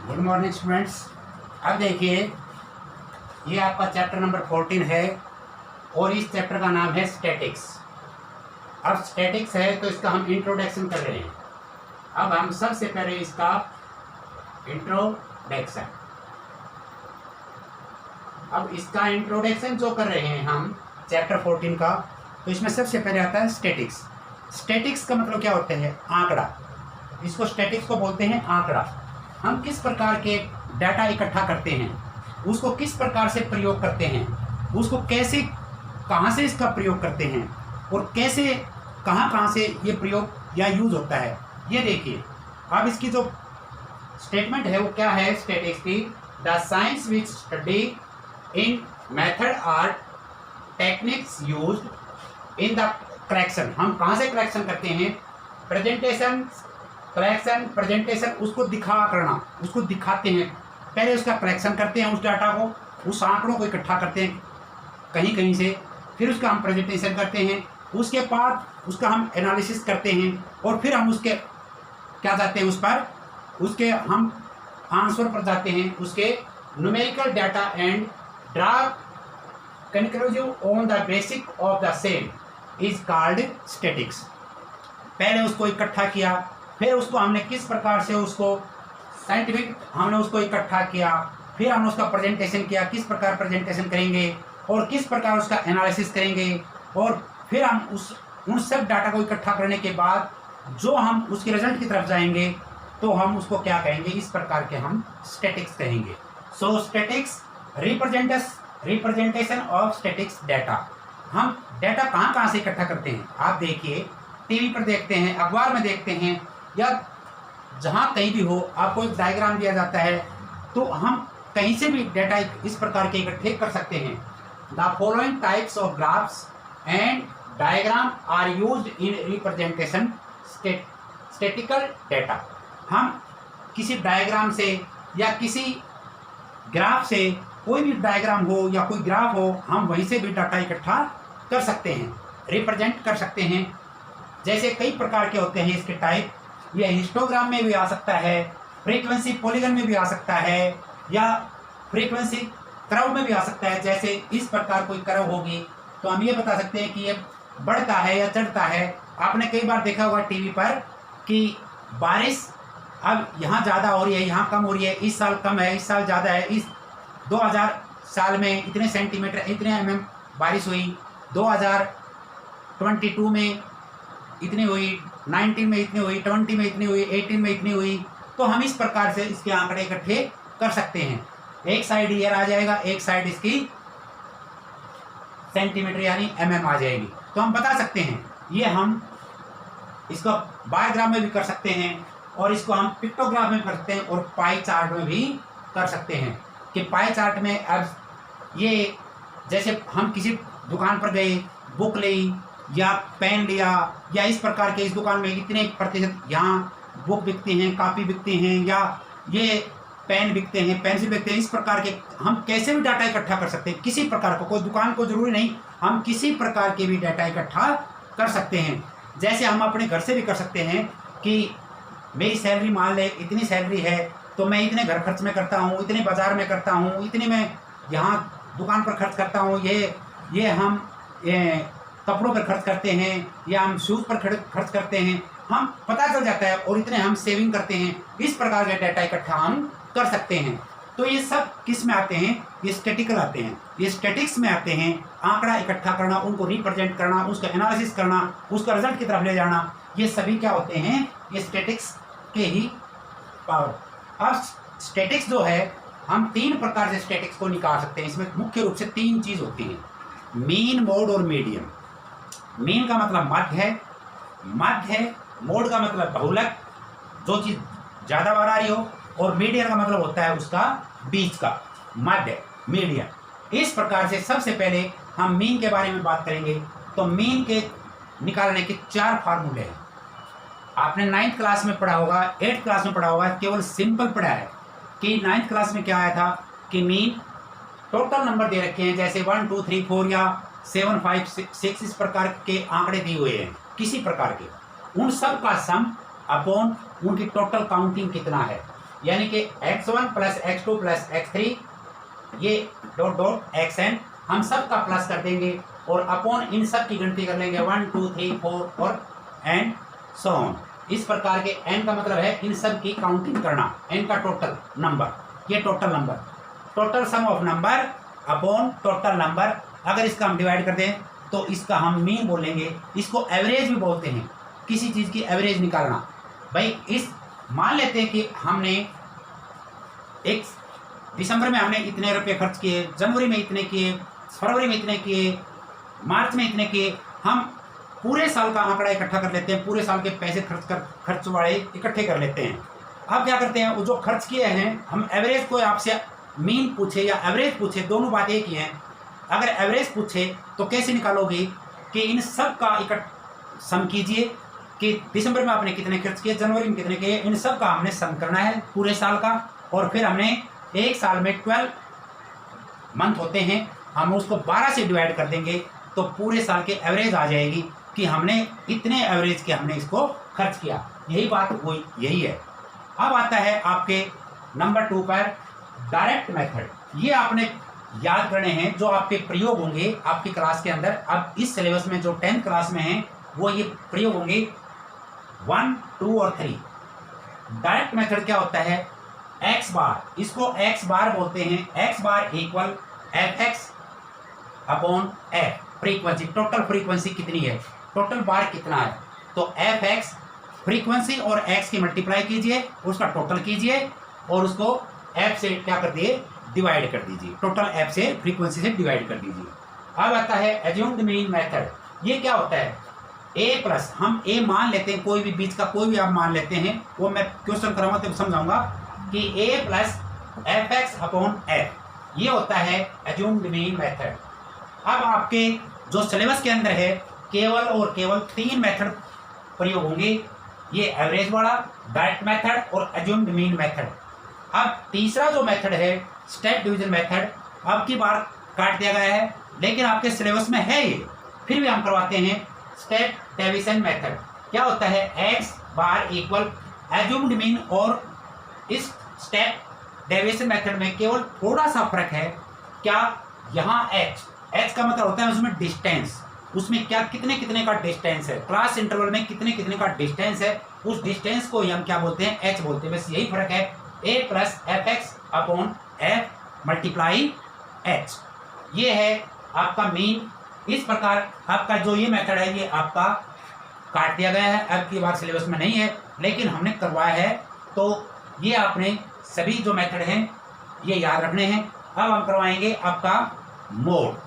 Good morning students. अब देखिए, ये आपका चैप्टर नंबर 14 है और इस चैप्टर का नाम है स्टैटिक्स। अब स्टैटिक्स है तो इसका हम इंट्रोडक्शन कर रहे हैं। अब हम सबसे पहले इसका इंट्रोडक्शन, अब इसका इंट्रोडक्शन जो कर रहे हैं हम चैप्टर 14 का, तो इसमें सबसे पहले आता है स्टैटिक्स। स्टैटिक्स का मतलब क्या होता है? आंकड़ा। इसको स्टैटिक्स को बोलते हैं आंकड़ा। हम किस प्रकार के डाटा इकट्ठा करते हैं, उसको किस प्रकार से प्रयोग करते हैं, उसको कैसे कहाँ से इसका प्रयोग करते हैं और कैसे कहाँ से ये प्रयोग या यूज होता है, ये देखिए। अब इसकी जो स्टेटमेंट है वो क्या है स्टैटिक्स की? The science which study in method or techniques used in the correction. हम कहाँ से करेक्शन करते हैं? प्रेजेंटेशन, करेक्शन, प्रेजेंटेशन, उसको दिखा करना, उसको दिखाते हैं। पहले उसका करेक्शन करते हैं, उस डाटा को, उस आंकड़ों को इकट्ठा करते हैं कहीं कहीं से, फिर उसका हम प्रेजेंटेशन करते हैं, उसके बाद उसका हम एनालिसिस करते हैं और फिर हम उसके क्या जाते हैं, उस पर उसके हम आंसर पर जाते हैं, उसके numerical data and draw conclusion on the basic of the same is called statics. पहले उसको इकट्ठा किया, फिर उसको हमने किस प्रकार से उसको साइंटिफिक हमने उसको इकट्ठा किया, फिर हमने उसका प्रेजेंटेशन किया, किस प्रकार प्रेजेंटेशन करेंगे और किस प्रकार उसका एनालिसिस करेंगे, और फिर हम उन सब डाटा को इकट्ठा करने के बाद जो हम उसके रिजल्ट की तरफ जाएंगे तो हम उसको क्या कहेंगे? इस प्रकार के हम स्टैटिक्स कहेंगे। So statics representation of statics data. हम डाटा कहाँ कहाँ से इकट्ठा करते हैं? आप देखिए, टीवी पर देखते हैं, अखबार में देखते हैं, या जहाँ कहीं भी हो, आपको एक डायग्राम दिया जाता है तो हम कहीं से भी डाटा इस प्रकार के इकट्ठे कर सकते हैं। The following types of graphs and diagram are used in representation statistical data. हम किसी डायग्राम से या किसी ग्राफ से, कोई भी डायग्राम हो या कोई ग्राफ हो, हम वहीं से भी डाटा इकट्ठा कर सकते हैं, रिप्रेजेंट कर सकते हैं। जैसे कई प्रकार के होते हैं इसके टाइप, ये हिस्टोग्राम में भी आ सकता है, फ्रीक्वेंसी पॉलीगन में भी आ सकता है, या फ्रीक्वेंसी कर्व में भी आ सकता है। जैसे इस प्रकार कोई कर्व होगी तो हम ये बता सकते हैं कि ये बढ़ता है या चढ़ता है। आपने कई बार देखा होगा टीवी पर कि बारिश अब यहाँ ज़्यादा हो रही है, यहाँ कम हो रही है, इस साल कम है, इस साल ज़्यादा है, इस 2000 साल में इतने सेंटीमीटर, इतने mm बारिश हुई, 2022 में इतनी हुई, 19 में इतनी हुई, 20 में इतनी हुई, 18 में इतनी हुई। तो हम इस प्रकार से इसके आंकड़े इकट्ठे कर सकते हैं। एक साइड ईयर आ जाएगा, एक साइड इसकी सेंटीमीटर यानी mm आ जाएगी, तो हम बता सकते हैं। ये हम इसको बायोग्राफ में भी कर सकते हैं और इसको हम पिक्टोग्राफ में कर सकते हैं और पाई चार्ट में भी कर सकते हैं। कि पाई चार्ट में अब ये जैसे हम किसी दुकान पर गए, बुक ली या पेन लिया, या इस प्रकार के इस दुकान में इतने प्रतिशत यहाँ बुक बिकती हैं, कापी बिकती हैं, या ये पेन बिकते हैं, पेंसिल बिकते हैं। इस प्रकार के हम कैसे भी डाटा इकट्ठा कर सकते हैं, किसी प्रकार को, कोई दुकान को जरूरी नहीं, हम किसी प्रकार के भी डाटा इकट्ठा कर सकते हैं। जैसे हम अपने घर से भी कर सकते हैं कि मेरी सैलरी मान ले इतनी सैलरी है तो मैं इतने घर खर्च में करता हूँ, इतने बाजार में करता हूँ, इतने मैं यहाँ दुकान पर खर्च करता हूँ, ये हम कपड़ों पर खर्च करते हैं, या हम शूज़ पर खर्च करते हैं, हम पता चल जाता है, और इतने हम सेविंग करते हैं। इस प्रकार के डाटा इकट्ठा हम कर सकते हैं। तो ये सब किस में आते हैं? ये स्टैटिकल आते हैं, ये स्टैटिक्स में आते हैं। आंकड़ा इकट्ठा करना, उनको रिप्रेजेंट करना, उसका एनालिसिस करना, उसका रिजल्ट की तरफ ले जाना, ये सभी क्या होते हैं? ये स्टैटिक्स के ही पावर। अब स्टैटिक्स जो है, हम 3 प्रकार से स्टैटिक्स को निकाल सकते हैं। इसमें मुख्य रूप से 3 चीज़ होती हैं, मीन, मोड और मीडियन। मीन का मतलब मध्य है, मोड का मतलब बहुलक, जो चीज़ ज़्यादा बार आ रही हो, और मीडियन का मतलब होता है उसका बीच का, मध्य, मीडियन। इस प्रकार से सबसे पहले हम मीन के बारे में बात करेंगे। तो मीन के निकालने के 4 फार्मूले हैं। आपने 9th क्लास में पढ़ा होगा, 8th क्लास में पढ़ा होगा, केवल सिंपल पढ़ा है कि 9th क्लास में क्या आया था कि मीन टोटल नंबर दे रखे हैं, जैसे 1 2 3 4 या 7 5 6 इस प्रकार के आंकड़े दिए हुए हैं किसी प्रकार के, उन सब का सम अपॉन उनकी टोटल काउंटिंग कितना है, यानी कि x1 plus x2 plus x3 ये डॉट डॉट xn हम सब का प्लस कर देंगे और अपॉन इन सब की गिनती कर लेंगे 1 2 3 4 और एंड सो ऑन। इस प्रकार के n का मतलब है इन सब की काउंटिंग करना, n का टोटल नंबर, ये total number, total sum of number upon total number. अगर इसका हम डिवाइड कर दें तो इसका हम मीन बोलेंगे, इसको एवरेज भी बोलते हैं, किसी चीज़ की एवरेज निकालना। भाई इस मान लेते हैं कि हमने एक दिसंबर में हमने इतने रुपए खर्च किए, जनवरी में इतने किए, फरवरी में इतने किए, मार्च में इतने किए। हम पूरे साल का आंकड़ा इकट्ठा कर लेते हैं, पूरे साल के पैसे खर्च वाले इकट्ठे कर लेते हैं। अब क्या करते हैं, वो जो खर्च किए हैं हम एवरेज को आपसे मीन पूछे या एवरेज पूछे, दोनों बात एक ही हैं। अगर एवरेज पूछे तो कैसे निकालोगे कि इन सब का सम कीजिए कि दिसंबर में आपने कितने खर्च किए, जनवरी में कितने किए, इन सब का हमने सम करना है पूरे साल का। और फिर हमने एक साल में 12 मंथ होते हैं, हम उसको 12 से डिवाइड कर देंगे तो पूरे साल के एवरेज आ जाएगी कि हमने इतने एवरेज के हमने इसको खर्च किया। यही बात वही यही है। अब आता है आपके नंबर 2 पर डायरेक्ट मेथड। ये आपने याद करने हैं, जो आपके प्रयोग होंगे आपकी क्लास के अंदर। अब इस सिलेबस में जो 10th क्लास में हैं वो ये प्रयोग होंगे 1, 2 और 3। डायरेक्ट मेथड क्या होता है, x बार, इसको x बार बोलते हैं। x bar equal fx upon f, frequency, total frequency कितनी है, टोटल बार कितना है, तो fx फ्रीक्वेंसी और x की मल्टीप्लाई कीजिए, उसका टोटल कीजिए और उसको f से क्या कर दिए, डिवाइड कर दीजिए, टोटल f से फ्रीक्वेंसी से डिवाइड कर दीजिए। अब आता है एज्यूम्ड मीन मेथड। ये क्या होता है, a प्लस, हम a मान लेते हैं, कोई भी बीच का कोई भी आप मान लेते हैं, वो मैं क्वेश्चन कराऊंगा तो समझाऊंगा कि a plus fx upon f, ये होता है एज्यूम्ड मीन मेथड। अब आपके जो सिलेबस के अंदर है केवल और केवल 3 मेथड प्रयोग होंगे, ये एवरेज वाला, डायरेक्ट मेथड और एज्यूम्ड मीन मेथड। अब तीसरा जो मेथड है स्टेप डिवीजन मेथड, अब की बार काट दिया गया है लेकिन आपके सिलेबस में है ये, फिर भी हम करवाते हैं स्टेप डिवीजन मेथड। क्या होता है, x bar equal assumed mean, और इस स्टेप डिवीजन मेथड में केवल थोड़ा सा फर्क है। क्या, यहाँ h का मतलब होता है उसमें डिस्टेंस, उसमें क्या कितने कितने का डिस्टेंस है, क्लास इंटरवल में कितने कितने का डिस्टेंस है, उस डिस्टेंस को हम क्या बोलते हैं, h बोलते हैं। बस यही फर्क है, a plus fx upon f multiply h, ये है आपका मीन। इस प्रकार आपका जो ये मेथड है ये आपका काट दिया गया है, अब की बार सिलेबस में नहीं है लेकिन हमने करवाया है, तो ये आपने सभी जो मेथड हैं ये याद रखने हैं। अब हम करवाएंगे आपका मोड।